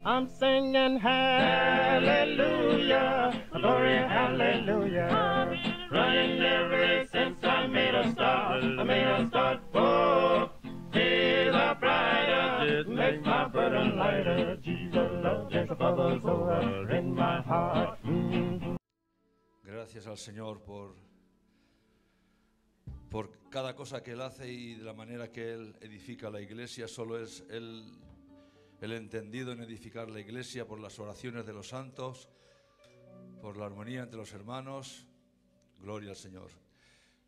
I'm singing hallelujah, glory hallelujah. Running the race since I made a start. I made a start. Oh, days are brighter, makes my burden lighter. Jesus love just bubbles over in my heart. Gracias al Señor por cada cosa que Él hace y de la manera que Él edifica la iglesia. Solo es Él el entendido en edificar la iglesia, por las oraciones de los santos, por la armonía entre los hermanos. Gloria al Señor.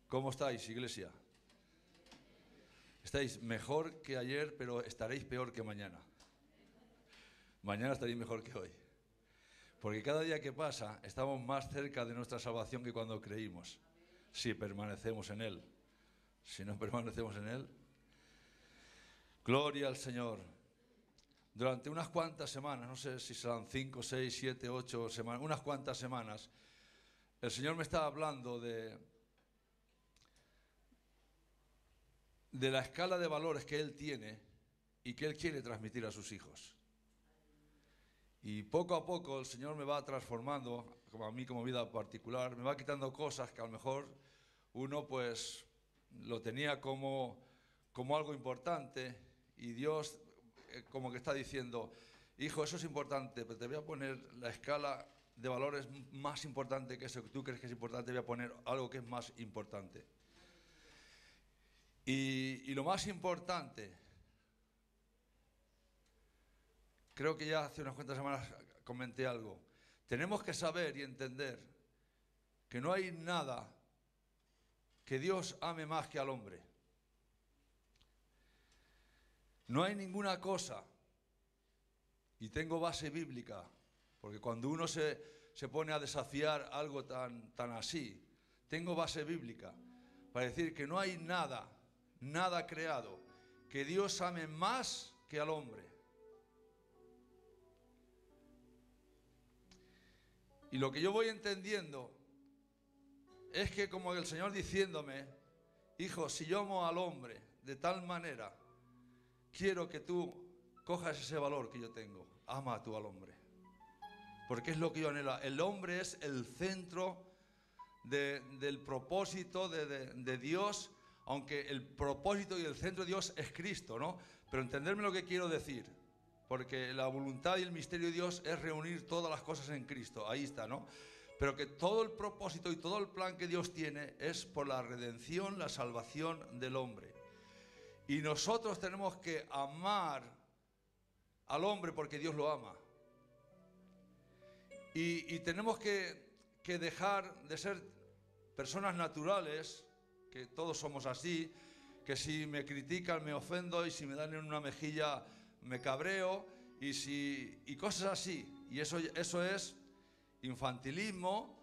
¿Cómo estáis, iglesia? Estáis mejor que ayer, pero estaréis peor que mañana. Mañana estaréis mejor que hoy. Porque cada día que pasa estamos más cerca de nuestra salvación que cuando creímos, si permanecemos en Él. Si no permanecemos en Él, gloria al Señor. Durante unas cuantas semanas, no sé si serán 5, 6, 7, 8 semanas, unas cuantas semanas, el Señor me estaba hablando de la escala de valores que Él tiene y que Él quiere transmitir a sus hijos. Y poco a poco el Señor me va transformando, como a mí como vida particular, me va quitando cosas que a lo mejor uno pues lo tenía como algo importante, y Dios como que está diciendo: hijo, eso es importante, pero te voy a poner la escala de valores más importante que eso que tú crees que es importante, voy a poner algo que es más importante. Y lo más importante, creo que ya hace unas cuantas semanas comenté algo, tenemos que saber y entender que no hay nada que Dios ame más que al hombre. No hay ninguna cosa, y tengo base bíblica, porque cuando uno se pone a desafiar algo tan así, tengo base bíblica para decir que no hay nada creado que Dios ame más que al hombre. Y lo que yo voy entendiendo es que como el Señor diciéndome: hijo, si yo amo al hombre de tal manera, quiero que tú cojas ese valor que yo tengo. Ama tú al hombre, porque es lo que yo anhelo. El hombre es el centro del propósito de Dios, aunque el propósito y el centro de Dios es Cristo, ¿no? Pero entenderme lo que quiero decir, porque la voluntad y el misterio de Dios es reunir todas las cosas en Cristo, ahí está, ¿no? Pero que todo el propósito y todo el plan que Dios tiene es por la redención, la salvación del hombre. Y nosotros tenemos que amar al hombre porque Dios lo ama. Y tenemos que dejar de ser personas naturales, que todos somos así, que si me critican me ofendo, y si me dan en una mejilla me cabreo, y cosas así. Y eso es infantilismo,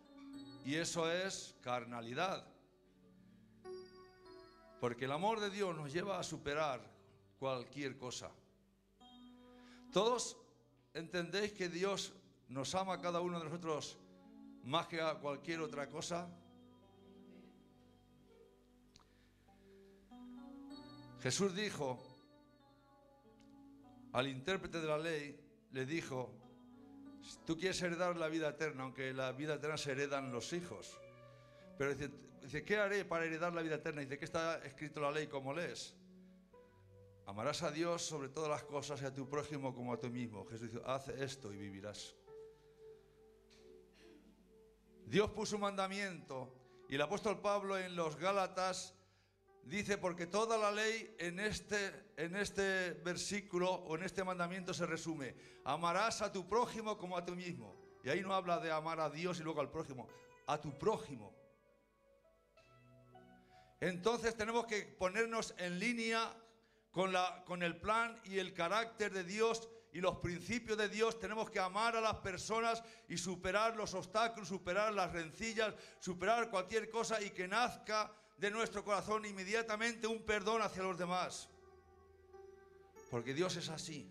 y eso es carnalidad. Porque el amor de Dios nos lleva a superar cualquier cosa. Todos entendéis que Dios nos ama a cada uno de nosotros más que a cualquier otra cosa. Jesús dijo al intérprete de la ley, le dijo: si tú quieres heredar la vida eterna, aunque la vida eterna se heredan los hijos, pero dice, ¿qué haré para heredar la vida eterna? Dice, ¿qué está escrito en la ley? ¿Cómo lees? Amarás a Dios sobre todas las cosas y a tu prójimo como a ti mismo. Jesús dice, haz esto y vivirás. Dios puso un mandamiento, y el apóstol Pablo en los Gálatas dice, porque toda la ley en este versículo o en este mandamiento se resume: amarás a tu prójimo como a ti mismo. Y ahí no habla de amar a Dios y luego al prójimo, a tu prójimo. Entonces tenemos que ponernos en línea con el plan y el carácter de Dios y los principios de Dios. Tenemos que amar a las personas y superar los obstáculos, superar las rencillas, superar cualquier cosa, y que nazca de nuestro corazón inmediatamente un perdón hacia los demás. Porque Dios es así.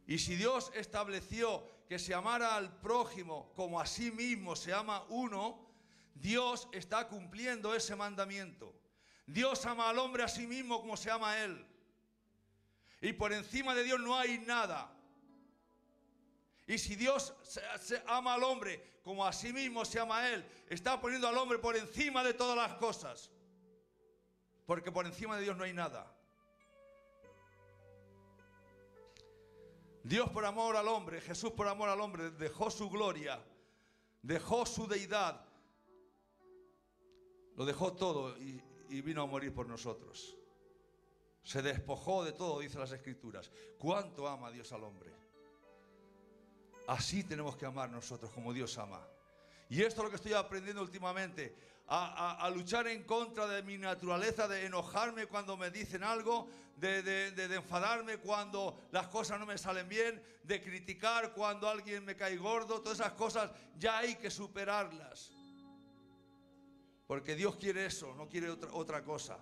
Y si Dios estableció que se amara al prójimo como a sí mismo se ama uno, Dios está cumpliendo ese mandamiento. Dios ama al hombre a sí mismo como se ama a él. Y por encima de Dios no hay nada. Y si Dios se ama al hombre como a sí mismo se ama a él, está poniendo al hombre por encima de todas las cosas. Porque por encima de Dios no hay nada. Dios por amor al hombre, Jesús por amor al hombre, dejó su gloria, dejó su deidad, lo dejó todo y vino a morir por nosotros. Se despojó de todo, dice las Escrituras. ¿Cuánto ama Dios al hombre? Así tenemos que amar nosotros, como Dios ama. Y esto es lo que estoy aprendiendo últimamente, a luchar en contra de mi naturaleza, de enojarme cuando me dicen algo, de enfadarme cuando las cosas no me salen bien, de criticar cuando alguien me cae gordo. Todas esas cosas ya hay que superarlas. Porque Dios quiere eso, no quiere otra cosa.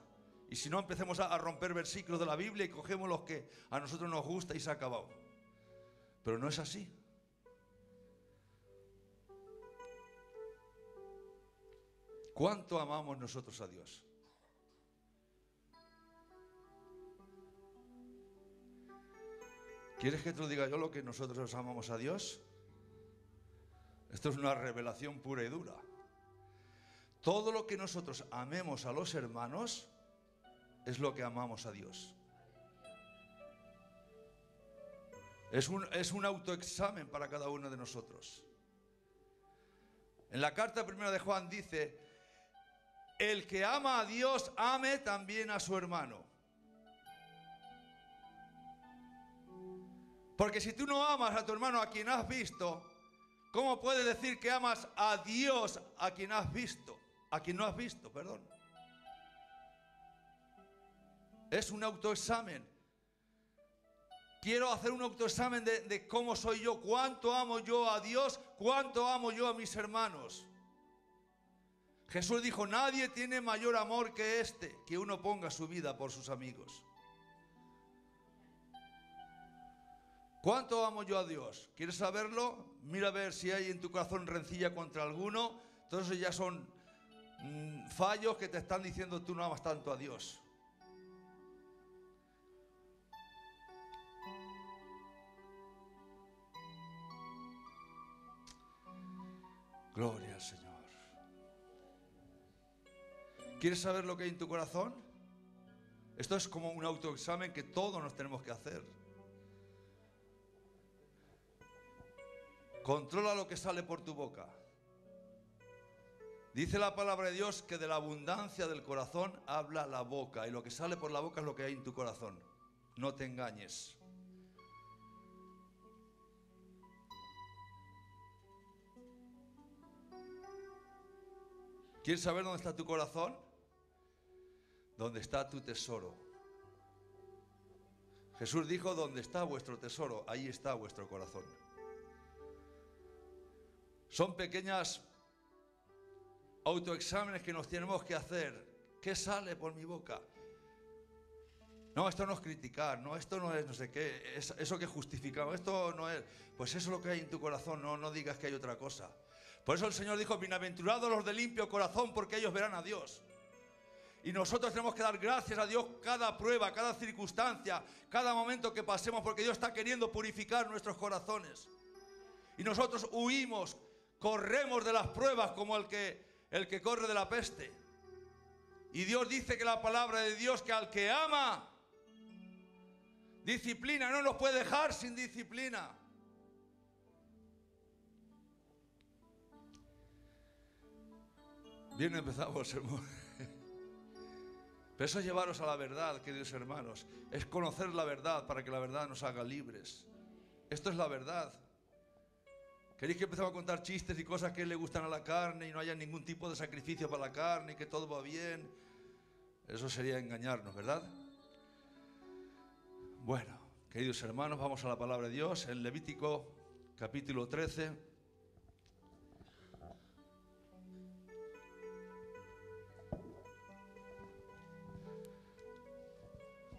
Y si no, empecemos a romper versículos de la Biblia y cogemos los que a nosotros nos gusta y se ha acabado. Pero no es así. ¿Cuánto amamos nosotros a Dios? ¿Quieres que te lo diga yo lo que nosotros amamos a Dios? Esto es una revelación pura y dura. Todo lo que nosotros amemos a los hermanos es lo que amamos a Dios. Es un autoexamen para cada uno de nosotros. En la carta primera de Juan dice: el que ama a Dios, ame también a su hermano. Porque si tú no amas a tu hermano a quien has visto, ¿cómo puedes decir que amas a Dios a quien has visto? A quien no has visto, perdón. Es un autoexamen. Quiero hacer un autoexamen de cómo soy yo, cuánto amo yo a Dios, cuánto amo yo a mis hermanos. Jesús dijo: nadie tiene mayor amor que este, que uno ponga su vida por sus amigos. ¿Cuánto amo yo a Dios? ¿Quieres saberlo? Mira a ver si hay en tu corazón rencilla contra alguno. Todos esos ya son fallos que te están diciendo tú no amas tanto a Dios. Gloria al Señor. ¿Quieres saber lo que hay en tu corazón? Esto es como un autoexamen que todos nos tenemos que hacer. Controla lo que sale por tu boca. Dice la palabra de Dios que de la abundancia del corazón habla la boca, y lo que sale por la boca es lo que hay en tu corazón. No te engañes. ¿Quieres saber dónde está tu corazón? Donde está tu tesoro. Jesús dijo: donde está vuestro tesoro, ahí está vuestro corazón. Son pequeñas autoexámenes que nos tenemos que hacer. ¿Qué sale por mi boca? No, esto no es criticar, no, esto no es no sé qué, eso que justificamos, esto no es. Pues eso es lo que hay en tu corazón, no digas que hay otra cosa. Por eso el Señor dijo: bienaventurados los de limpio corazón, porque ellos verán a Dios. Y nosotros tenemos que dar gracias a Dios cada prueba, cada circunstancia, cada momento que pasemos, porque Dios está queriendo purificar nuestros corazones. Y nosotros huimos, corremos de las pruebas como el que corre de la peste. Y Dios dice que la palabra de Dios, que al que ama, disciplina, no nos puede dejar sin disciplina. Bien empezamos el sermón. Pero eso es llevaros a la verdad, queridos hermanos. Es conocer la verdad para que la verdad nos haga libres. Esto es la verdad. ¿Queréis que empecemos a contar chistes y cosas que le gustan a la carne y no haya ningún tipo de sacrificio para la carne y que todo va bien? Eso sería engañarnos, ¿verdad? Bueno, queridos hermanos, vamos a la palabra de Dios en Levítico capítulo 13.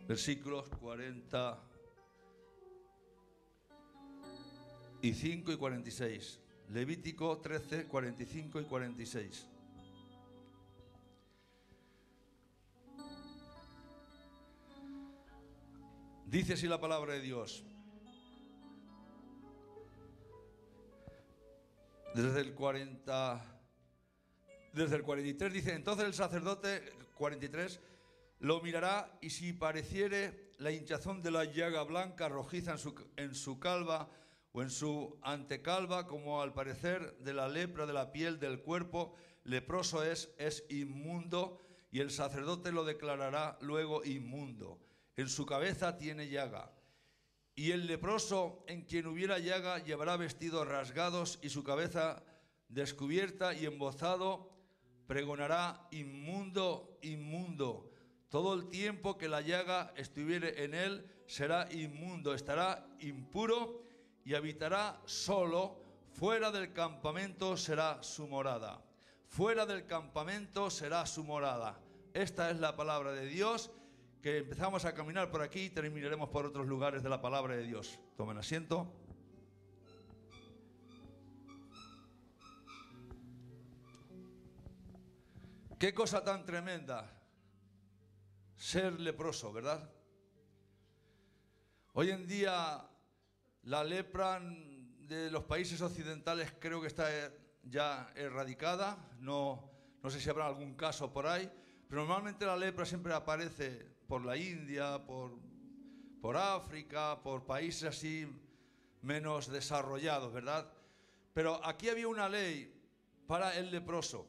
Versículos 45 y 46. Levítico 13, 45 y 46. Dice así la palabra de Dios. Desde el 43 dice: entonces el sacerdote, 43, lo mirará, y si pareciere la hinchazón de la llaga blanca rojiza en su calva o en su antecalva, como al parecer de la lepra de la piel del cuerpo, leproso es inmundo, y el sacerdote lo declarará luego inmundo. En su cabeza tiene llaga. Y el leproso en quien hubiera llaga llevará vestidos rasgados y su cabeza descubierta, y embozado pregonará: inmundo, inmundo. Todo el tiempo que la llaga estuviere en él será inmundo, estará impuro y habitará solo. Fuera del campamento será su morada. Fuera del campamento será su morada. Esta es la palabra de Dios, que empezamos a caminar por aquí y terminaremos por otros lugares de la palabra de Dios. Tomen asiento. Qué cosa tan tremenda ser leproso, ¿verdad? Hoy en día la lepra de los países occidentales creo que está ya erradicada. No sé si habrá algún caso por ahí, pero normalmente la lepra siempre aparece por la India, por África, por países así menos desarrollados, ¿verdad? Pero aquí había una ley para el leproso.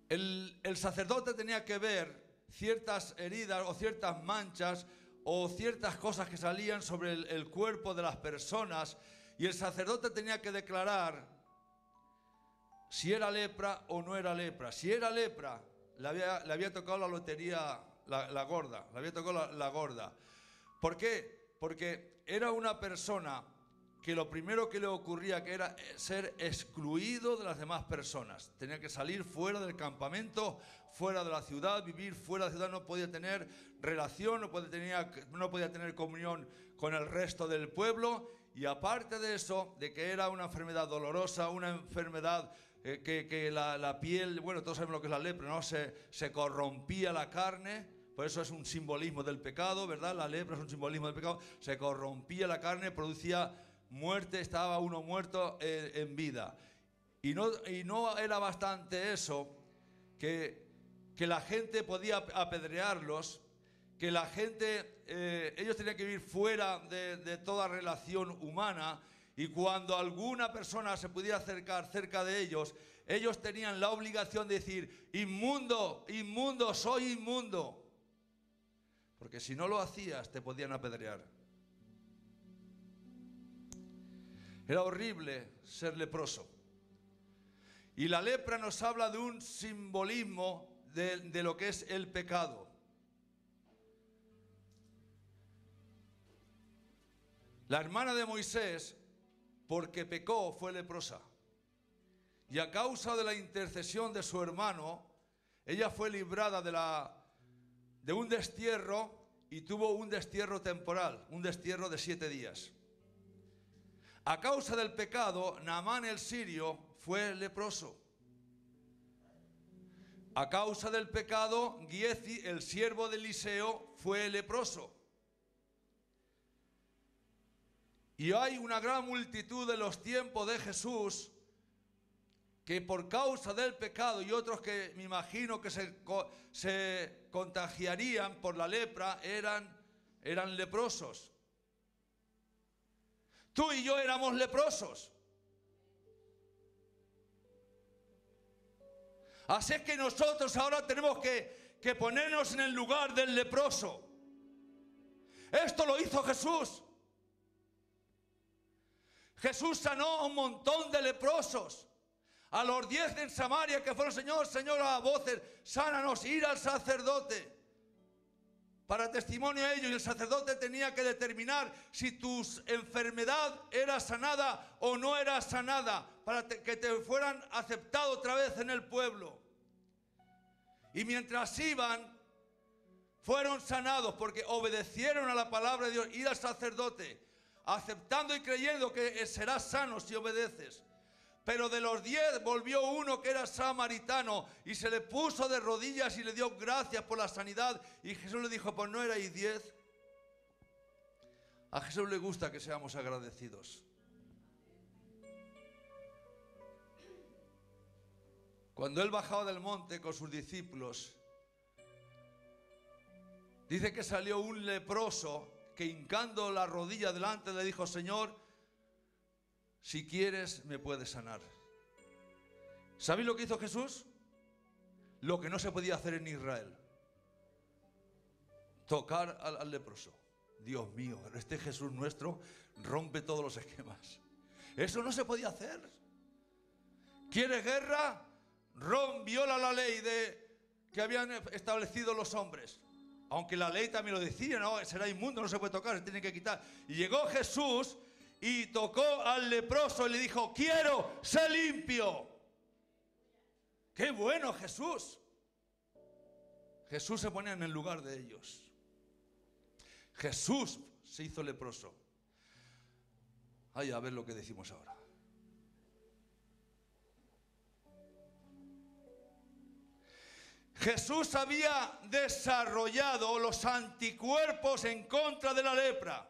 El sacerdote tenía que ver ciertas heridas o ciertas manchas o ciertas cosas que salían sobre el cuerpo de las personas, y el sacerdote tenía que declarar si era lepra o no era lepra. Si era lepra, le había tocado la lotería, la gorda, le había tocado la gorda. ¿Por qué? Porque era una persona que lo primero que le ocurría que era ser excluido de las demás personas. Tenía que salir fuera del campamento, fuera de la ciudad, vivir fuera de la ciudad, no podía tener relación, no podía tener comunión con el resto del pueblo. Y aparte de eso, de que era una enfermedad dolorosa, una enfermedad que la piel, bueno, todos sabemos lo que es la lepra, ¿no? Se corrompía la carne. Por eso es un simbolismo del pecado, ¿verdad? La lepra es un simbolismo del pecado. Se corrompía la carne, producía muerte, estaba uno muerto en vida. Y no era bastante eso, que la gente podía apedrearlos, que la gente, ellos tenían que vivir fuera de toda relación humana, y cuando alguna persona se pudiera acercar cerca de ellos, ellos tenían la obligación de decir: inmundo, inmundo, soy inmundo. Porque si no lo hacías, te podían apedrear. Era horrible ser leproso. Y la lepra nos habla de un simbolismo de lo que es el pecado. La hermana de Moisés, porque pecó, fue leprosa. Y a causa de la intercesión de su hermano, ella fue librada de un destierro, y tuvo un destierro temporal, un destierro de 7 días. A causa del pecado, Naamán el sirio fue leproso. A causa del pecado, Giezi, el siervo de Eliseo, fue leproso. Y hay una gran multitud de los tiempos de Jesús que por causa del pecado, y otros que me imagino que se contagiarían por la lepra, eran leprosos. Tú y yo éramos leprosos. Así es que nosotros ahora tenemos que ponernos en el lugar del leproso. Esto lo hizo Jesús. Jesús sanó a un montón de leprosos. A los 10 en Samaria que fueron: Señor, Señor, a voces, sánanos. Ir al sacerdote para testimonio a ellos, y el sacerdote tenía que determinar si tu enfermedad era sanada o no era sanada, para que te fueran aceptado otra vez en el pueblo. Y mientras iban, fueron sanados porque obedecieron a la palabra de Dios. Ir al sacerdote, aceptando y creyendo que serás sano si obedeces. Pero de los 10 volvió uno que era samaritano y se le puso de rodillas y le dio gracias por la sanidad. Y Jesús le dijo, pues no erais 10. A Jesús le gusta que seamos agradecidos. Cuando él bajaba del monte con sus discípulos, dice que salió un leproso que hincando la rodilla delante le dijo, Señor, si quieres me puedes sanar. ¿Sabéis lo que hizo Jesús? Lo que no se podía hacer en Israel. Tocar al leproso. Dios mío, este Jesús nuestro rompe todos los esquemas. Eso no se podía hacer. ¿Quieres guerra? Viola la ley que habían establecido los hombres. Aunque la ley también lo decía, no, será inmundo, no se puede tocar, se tiene que quitar. Y llegó Jesús y tocó al leproso y le dijo, quiero, sé limpio. ¡Qué bueno Jesús! Jesús se ponía en el lugar de ellos. Jesús se hizo leproso. Ay, a ver lo que decimos ahora. Jesús había desarrollado los anticuerpos en contra de la lepra.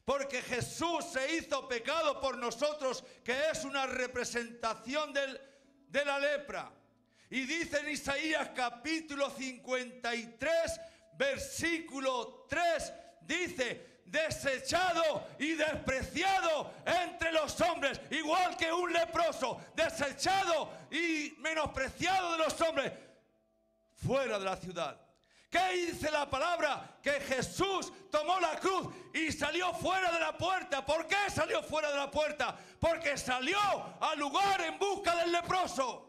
Porque Jesús se hizo pecado por nosotros, que es una representación de la lepra. Y dice en Isaías capítulo 53, versículo 3, dice, desechado y despreciado entre los hombres, igual que un leproso, desechado y menospreciado de los hombres, fuera de la ciudad. ¿Qué dice la palabra? Que Jesús tomó la cruz y salió fuera de la puerta. ¿Por qué salió fuera de la puerta? Porque salió al lugar en busca del leproso.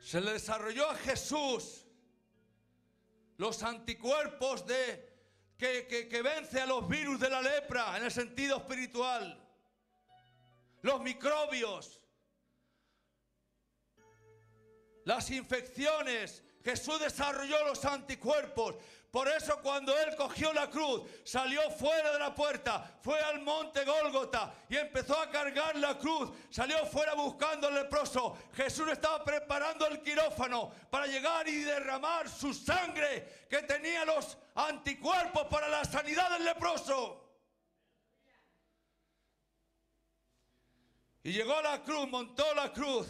Se le desarrolló a Jesús los anticuerpos que vence a los virus de la lepra en el sentido espiritual. Los microbios. Las infecciones, Jesús desarrolló los anticuerpos. Por eso cuando Él cogió la cruz, salió fuera de la puerta, fue al monte Gólgota y empezó a cargar la cruz. Salió fuera buscando al leproso. Jesús estaba preparando el quirófano para llegar y derramar su sangre, que tenía los anticuerpos para la sanidad del leproso. Y llegó a la cruz, montó la cruz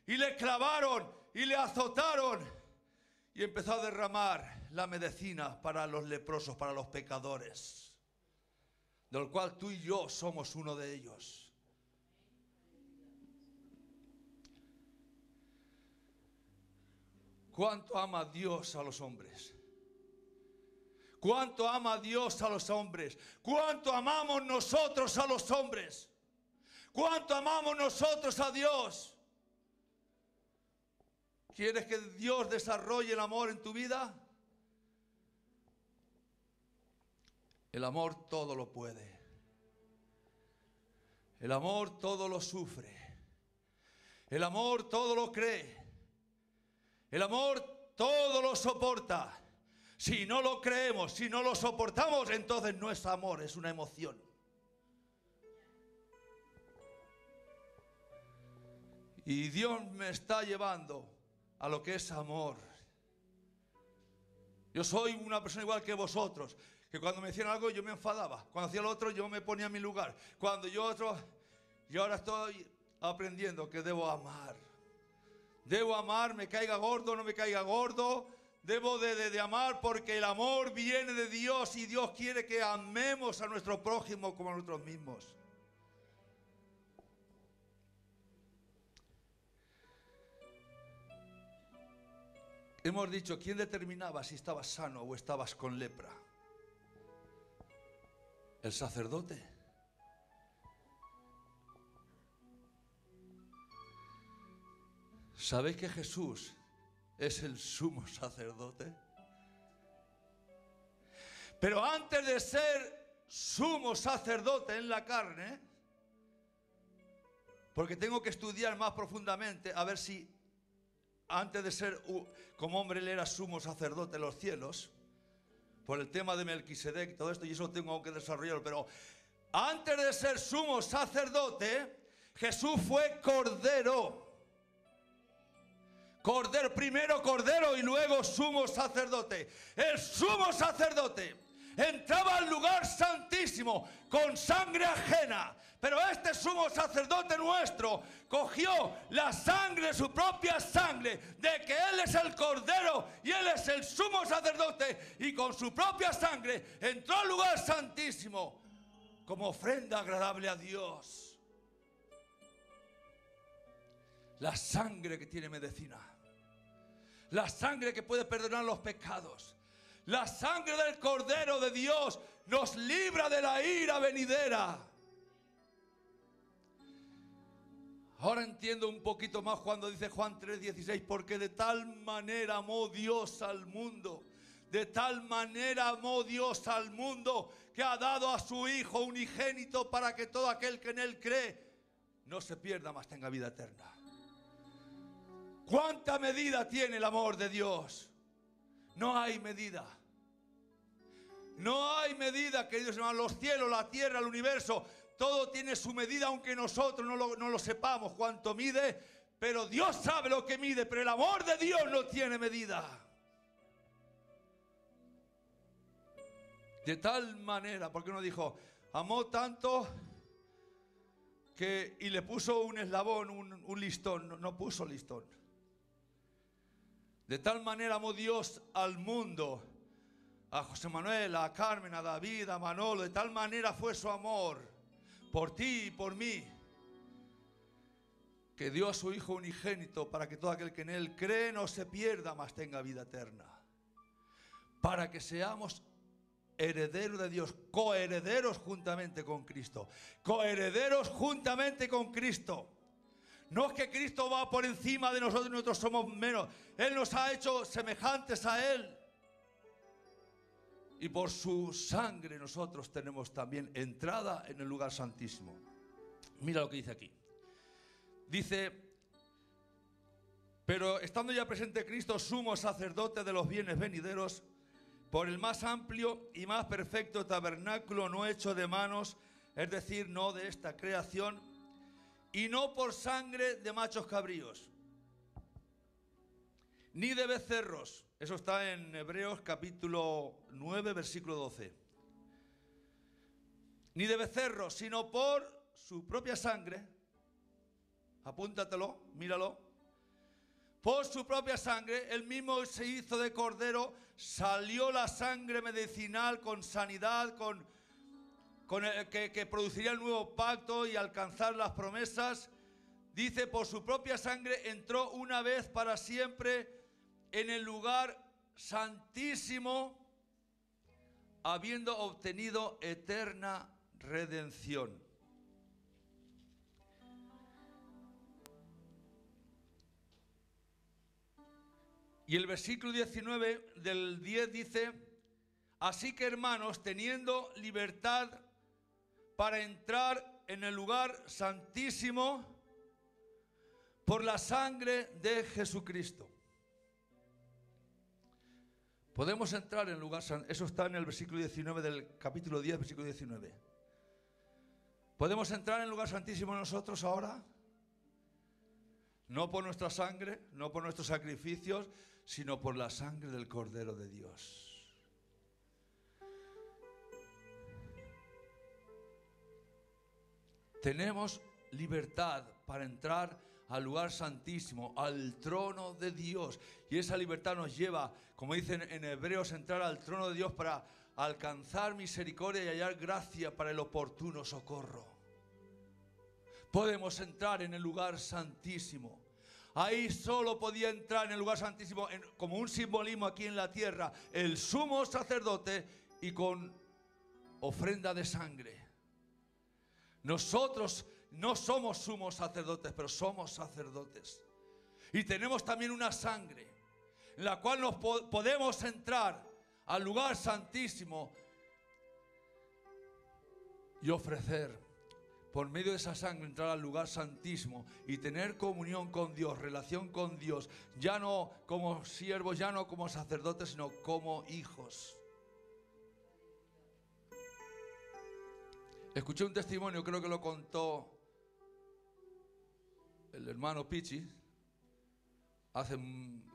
y le clavaron y le azotaron y empezó a derramar la medicina para los leprosos, para los pecadores, del cual tú y yo somos uno de ellos. ¿Cuánto ama Dios a los hombres? ¿Cuánto ama Dios a los hombres? ¿Cuánto amamos nosotros a los hombres? ¿Cuánto amamos nosotros a Dios? ¿Quieres que Dios desarrolle el amor en tu vida? El amor todo lo puede. El amor todo lo sufre. El amor todo lo cree. El amor todo lo soporta. Si no lo creemos, si no lo soportamos, entonces no es amor, es una emoción. Y Dios me está llevando a lo que es amor. Yo soy una persona igual que vosotros, que cuando me decían algo yo me enfadaba, cuando hacía lo otro yo me ponía en mi lugar, cuando yo ahora estoy aprendiendo que debo amar. Debo amar, me caiga gordo, no me caiga gordo. Debo de amar porque el amor viene de Dios y Dios quiere que amemos a nuestro prójimo como a nosotros mismos. Hemos dicho, ¿quién determinaba si estabas sano o estabas con lepra? ¿El sacerdote? ¿Sabéis que Jesús es el sumo sacerdote? Pero antes de ser sumo sacerdote en la carne, porque tengo que estudiar más profundamente a ver si antes de ser como hombre él era sumo sacerdote en los cielos, por el tema de Melquisedec y todo esto, y eso tengo que desarrollarlo, pero antes de ser sumo sacerdote, Jesús fue cordero. Cordero, primero cordero y luego sumo sacerdote. El sumo sacerdote entraba al lugar santísimo con sangre ajena, pero este sumo sacerdote nuestro cogió la sangre, su propia sangre, de que Él es el cordero y Él es el sumo sacerdote, y con su propia sangre entró al lugar santísimo como ofrenda agradable a Dios. La sangre que tiene medicina, la sangre que puede perdonar los pecados, la sangre del Cordero de Dios nos libra de la ira venidera. Ahora entiendo un poquito más cuando dice Juan 3:16, porque de tal manera amó Dios al mundo, de tal manera amó Dios al mundo, que ha dado a su Hijo unigénito, para que todo aquel que en Él cree no se pierda, mas tenga vida eterna. ¿Cuánta medida tiene el amor de Dios? No hay medida. No hay medida, queridos hermanos. Los cielos, la tierra, el universo, todo tiene su medida, aunque nosotros no lo sepamos cuánto mide. Pero Dios sabe lo que mide, pero el amor de Dios no tiene medida. De tal manera, porque uno dijo, amó tanto que, y le puso un eslabón, un listón, no puso listón. De tal manera amó Dios al mundo, a José Manuel, a Carmen, a David, a Manolo, de tal manera fue su amor por ti y por mí, que dio a su Hijo unigénito, para que todo aquel que en Él cree no se pierda, mas tenga vida eterna. Para que seamos herederos de Dios, coherederos juntamente con Cristo, coherederos juntamente con Cristo. No es que Cristo va por encima de nosotros y nosotros somos menos. Él nos ha hecho semejantes a Él. Y por su sangre nosotros tenemos también entrada en el lugar santísimo. Mira lo que dice aquí. Dice, pero estando ya presente Cristo, sumo sacerdote de los bienes venideros, por el más amplio y más perfecto tabernáculo no hecho de manos, es decir, no de esta creación, y no por sangre de machos cabríos, ni de becerros. Eso está en Hebreos capítulo 9, versículo 12. Ni de becerros, sino por su propia sangre. Apúntatelo, míralo. Por su propia sangre, él mismo se hizo de cordero, salió la sangre medicinal con sanidad, con el que produciría el nuevo pacto y alcanzar las promesas. Dice, por su propia sangre entró una vez para siempre en el lugar santísimo, habiendo obtenido eterna redención. Y el versículo 19 del 10 dice, así que hermanos, teniendo libertad para entrar en el lugar santísimo por la sangre de Jesucristo. Podemos entrar en el lugar santísimo. Eso está en el versículo 19 del capítulo 10, versículo 19. ¿Podemos entrar en el lugar santísimo nosotros ahora? No por nuestra sangre, no por nuestros sacrificios, sino por la sangre del Cordero de Dios. Tenemos libertad para entrar al lugar santísimo, al trono de Dios. Y esa libertad nos lleva, como dicen en Hebreos, entrar al trono de Dios para alcanzar misericordia y hallar gracia para el oportuno socorro. Podemos entrar en el lugar santísimo. Ahí solo podía entrar en el lugar santísimo, como un simbolismo aquí en la tierra, el sumo sacerdote y con ofrenda de sangre. Nosotros no somos sumos sacerdotes, pero somos sacerdotes. Y tenemos también una sangre en la cual nos podemos entrar al lugar santísimo y ofrecer, por medio de esa sangre, entrar al lugar santísimo y tener comunión con Dios, relación con Dios, ya no como siervos, ya no como sacerdotes, sino como hijos. Escuché un testimonio, creo que lo contó el hermano Pichi, se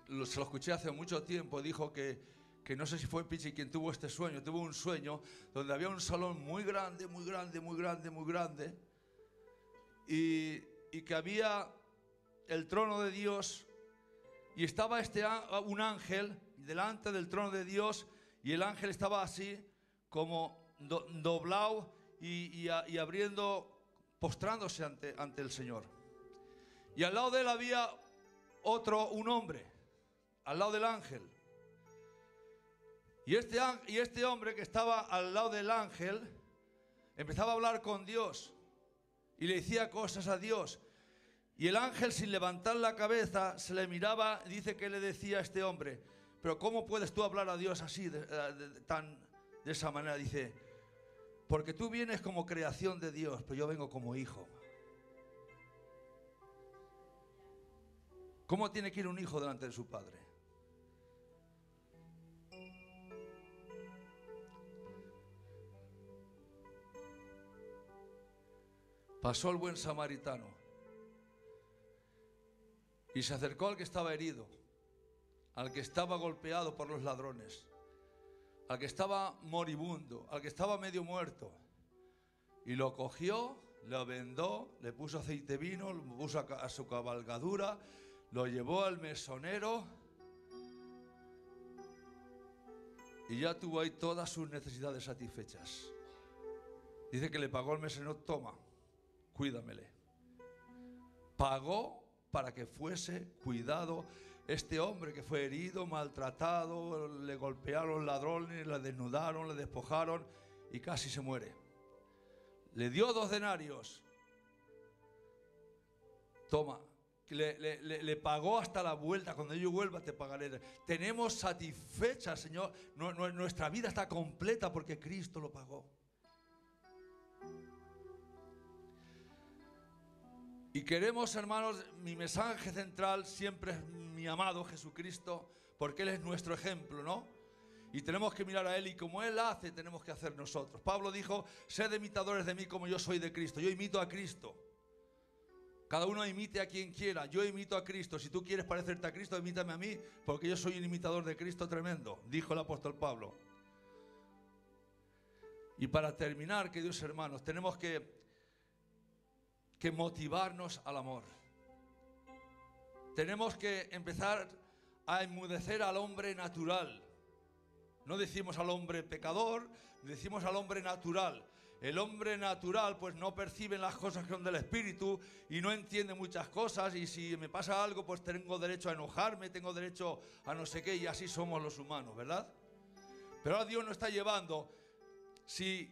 lo escuché hace mucho tiempo. Dijo que no sé si fue Pichi quien tuvo este sueño. Tuvo un sueño donde había un salón muy grande, muy grande, muy grande, muy grande, y que había el trono de Dios, y estaba un ángel delante del trono de Dios, y el ángel estaba así como doblado y abriendo, postrándose ante el Señor. Y al lado de él había un hombre, al lado del ángel. Y este hombre que estaba al lado del ángel empezaba a hablar con Dios y le decía cosas a Dios. Y el ángel, sin levantar la cabeza, se le miraba. Dice que le decía a este hombre: pero ¿cómo puedes tú hablar a Dios así, de esa manera? Dice: porque tú vienes como creación de Dios, pero yo vengo como hijo. ¿Cómo tiene que ir un hijo delante de su padre? Pasó el buen samaritano y se acercó al que estaba herido, al que estaba golpeado por los ladrones, al que estaba moribundo, al que estaba medio muerto, y lo cogió, lo vendó, le puso aceite vino, lo puso a su cabalgadura, lo llevó al mesonero y ya tuvo ahí todas sus necesidades satisfechas. Dice que le pagó el mesonero: toma, cuídamele. Pagó para que fuese cuidado este hombre que fue herido, maltratado, le golpearon ladrones, le desnudaron, le despojaron y casi se muere. Le dio 2 denarios. Toma, le pagó hasta la vuelta. Cuando yo vuelva te pagaré. Tenemos satisfecha, Señor. Nuestra vida está completa porque Cristo lo pagó. Y queremos, hermanos, mi mensaje central siempre es mi amado Jesucristo, porque Él es nuestro ejemplo, ¿no? Y tenemos que mirar a Él, y como Él hace, tenemos que hacer nosotros. Pablo dijo: sed imitadores de mí como yo soy de Cristo. Yo imito a Cristo. Cada uno imite a quien quiera. Yo imito a Cristo. Si tú quieres parecerte a Cristo, imítame a mí, porque yo soy un imitador de Cristo tremendo, dijo el apóstol Pablo. Y para terminar, queridos hermanos, tenemos que motivarnos al amor. Tenemos que empezar a enmudecer al hombre natural. No decimos al hombre pecador, decimos al hombre natural. El hombre natural pues no percibe las cosas que son del Espíritu y no entiende muchas cosas, y si me pasa algo pues tengo derecho a enojarme, tengo derecho a no sé qué, y así somos los humanos, ¿verdad? Pero ahora Dios nos está llevando. Si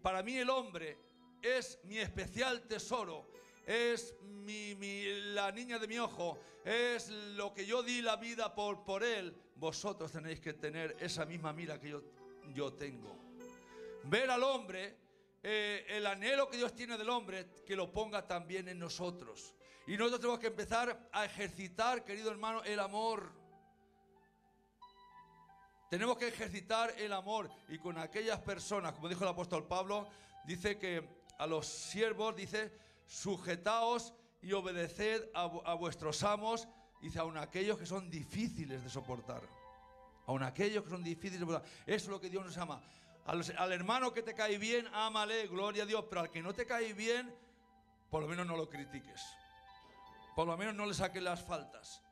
para mí el hombre es mi especial tesoro, es la niña de mi ojo, es lo que yo di la vida por él, vosotros tenéis que tener esa misma mira que yo tengo. Ver al hombre, el anhelo que Dios tiene del hombre, que lo ponga también en nosotros. Y nosotros tenemos que empezar a ejercitar, querido hermano, el amor. Tenemos que ejercitar el amor, y con aquellas personas, como dijo el apóstol Pablo, dice que a los siervos, dice: sujetaos y obedeced a vuestros amos, dice, aun aquellos que son difíciles de soportar. Aun aquellos que son difíciles de soportar. Eso es lo que Dios nos ama. Al hermano que te cae bien, ámale, gloria a Dios. Pero al que no te cae bien, por lo menos no lo critiques. Por lo menos no le saques las faltas.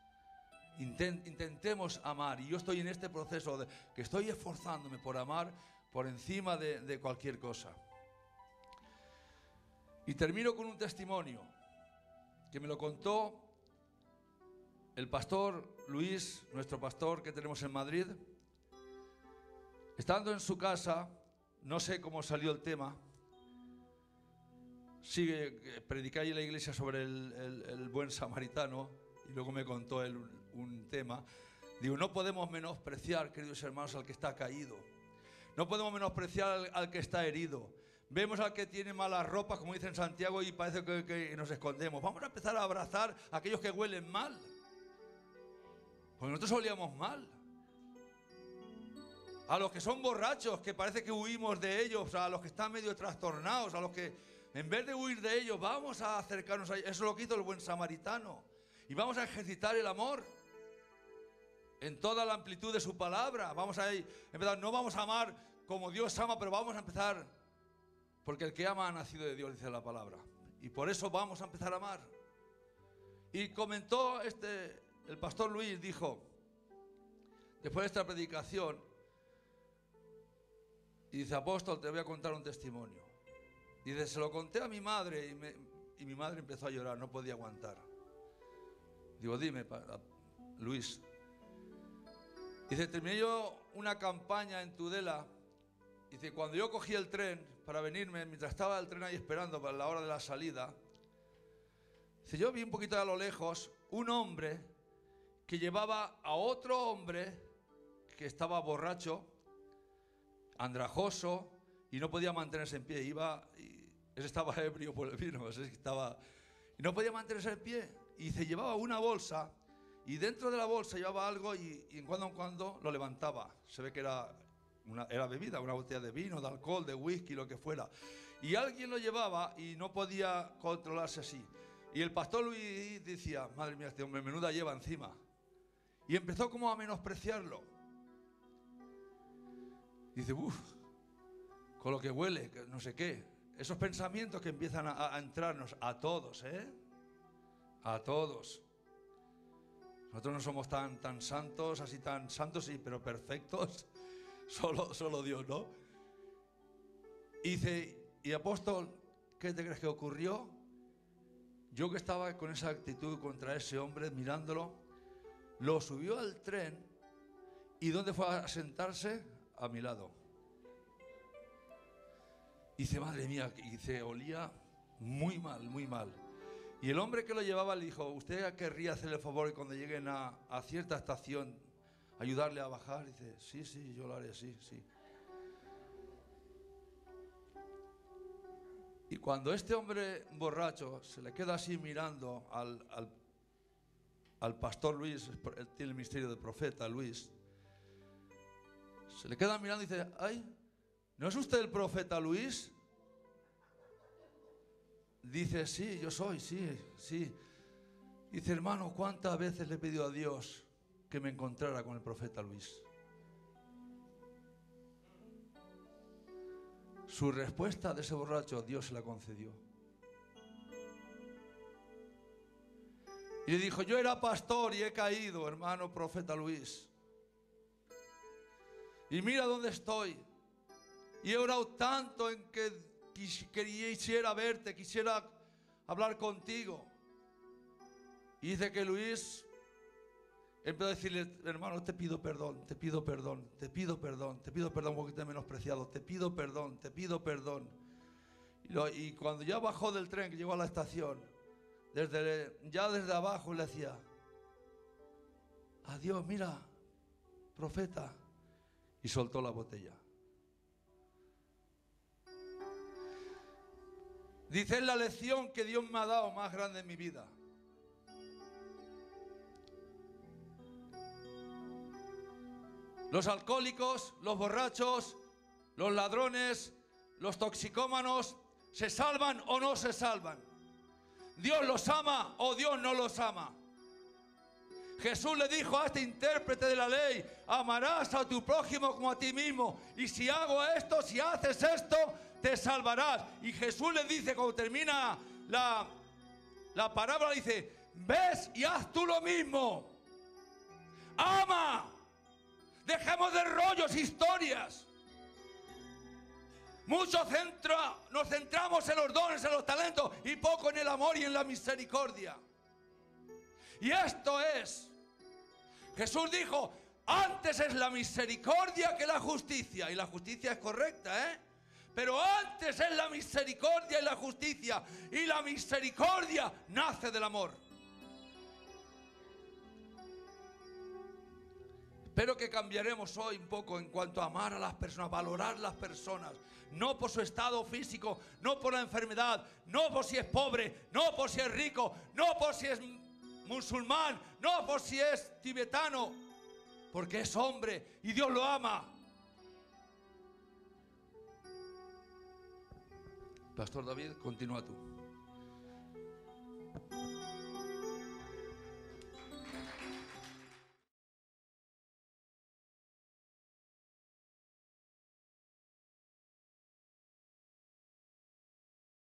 Intentemos amar. Y yo estoy en este proceso que estoy esforzándome por amar por encima de cualquier cosa. Y termino con un testimonio que me lo contó el pastor Luis, nuestro pastor que tenemos en Madrid. Estando en su casa, no sé cómo salió el tema, prediqué ahí en la iglesia sobre el buen samaritano, y luego me contó él un tema. Digo, no podemos menospreciar, queridos hermanos, al que está caído. No podemos menospreciar al que está herido. Vemos al que tiene malas ropas, como dice en Santiago, y parece que nos escondemos. Vamos a empezar a abrazar a aquellos que huelen mal, porque nosotros olíamos mal. A los que son borrachos, que parece que huimos de ellos, a los que están medio trastornados, a los que en vez de huir de ellos, vamos a acercarnos a ellos. Eso es lo que hizo el buen samaritano. Y vamos a ejercitar el amor en toda la amplitud de su palabra. Vamos a empezar, no vamos a amar como Dios ama, pero vamos a empezar, porque el que ama ha nacido de Dios, dice la palabra. Y por eso vamos a empezar a amar. Y comentó el pastor Luis, dijo, después de esta predicación, y dice, apóstol, te voy a contar un testimonio. Y dice, se lo conté a mi madre y mi madre empezó a llorar, no podía aguantar. Digo, dime, Luis. Dice, terminé yo una campaña en Tudela. Dice, cuando yo cogí el tren para venirme, mientras estaba el tren ahí esperando para la hora de la salida, dice, yo vi un poquito a lo lejos un hombre que llevaba a otro hombre que estaba borracho, andrajoso, y no podía mantenerse en pie. Ese estaba ebrio por el vino, y no podía mantenerse en pie. Y se llevaba una bolsa, y dentro de la bolsa llevaba algo, y en cuando lo levantaba. Se ve que era bebida, una botella de vino, de alcohol, de whisky, lo que fuera. Y alguien lo llevaba y no podía controlarse así. Y el pastor Luis decía, madre mía, este hombre menuda lleva encima. Y empezó como a menospreciarlo. Dice, con lo que huele, que no sé qué. Esos pensamientos que empiezan a entrarnos a todos, a todos. Nosotros no somos tan santos, así tan santos, sí, pero perfectos. Solo Dios, ¿no? Y dice, y apóstol, ¿qué te crees que ocurrió? Yo que estaba con esa actitud contra ese hombre, mirándolo, lo subió al tren. ¿Y dónde fue a sentarse? A mi lado. Y dice, madre mía, y se olía muy mal, muy mal. Y el hombre que lo llevaba le dijo, ¿usted querría hacerle el favor y cuando lleguen a cierta estación ayudarle a bajar? Y dice, sí, yo lo haré, sí. Y cuando este hombre borracho se le queda así mirando al pastor Luis, él tiene el ministerio de profeta, Luis, se le queda mirando y dice, ay, ¿no es usted el profeta Luis? Dice, sí, yo soy, sí. Dice, hermano, ¿cuántas veces le he pedido a Dios que me encontrara con el profeta Luis? Su respuesta de ese borracho, Dios se la concedió. Y le dijo, yo era pastor y he caído, hermano profeta Luis. Y mira dónde estoy. Y he orado tanto en que quisiera verte, quisiera hablar contigo. Y dice que Luis empezó a decirle, hermano, te pido perdón, porque te he menospreciado, te pido perdón. Y cuando ya bajó del tren, que llegó a la estación, desde abajo le decía, adiós, mira, profeta, y soltó la botella. Dice, es la lección que Dios me ha dado más grande en mi vida. Los alcohólicos, los borrachos, los ladrones, los toxicómanos, ¿se salvan o no se salvan? ¿Dios los ama o Dios no los ama? Jesús le dijo a este intérprete de la ley, amarás a tu prójimo como a ti mismo. Y si hago esto, si haces esto, te salvarás. Y Jesús le dice, cuando termina la parábola, dice, ves y haz tú lo mismo. Ama. Dejemos de rollos, historias. Muchos nos centramos en los dones, en los talentos y poco en el amor y en la misericordia. Y esto es, Jesús dijo, antes es la misericordia que la justicia. Y la justicia es correcta, pero antes es la misericordia y la justicia. Y la misericordia nace del amor. Espero que cambiaremos hoy un poco en cuanto a amar a las personas, valorar las personas. No por su estado físico, no por la enfermedad, no por si es pobre, no por si es rico, no por si es musulmán, no por si es tibetano, porque es hombre y Dios lo ama. Pastor David, continúa tú.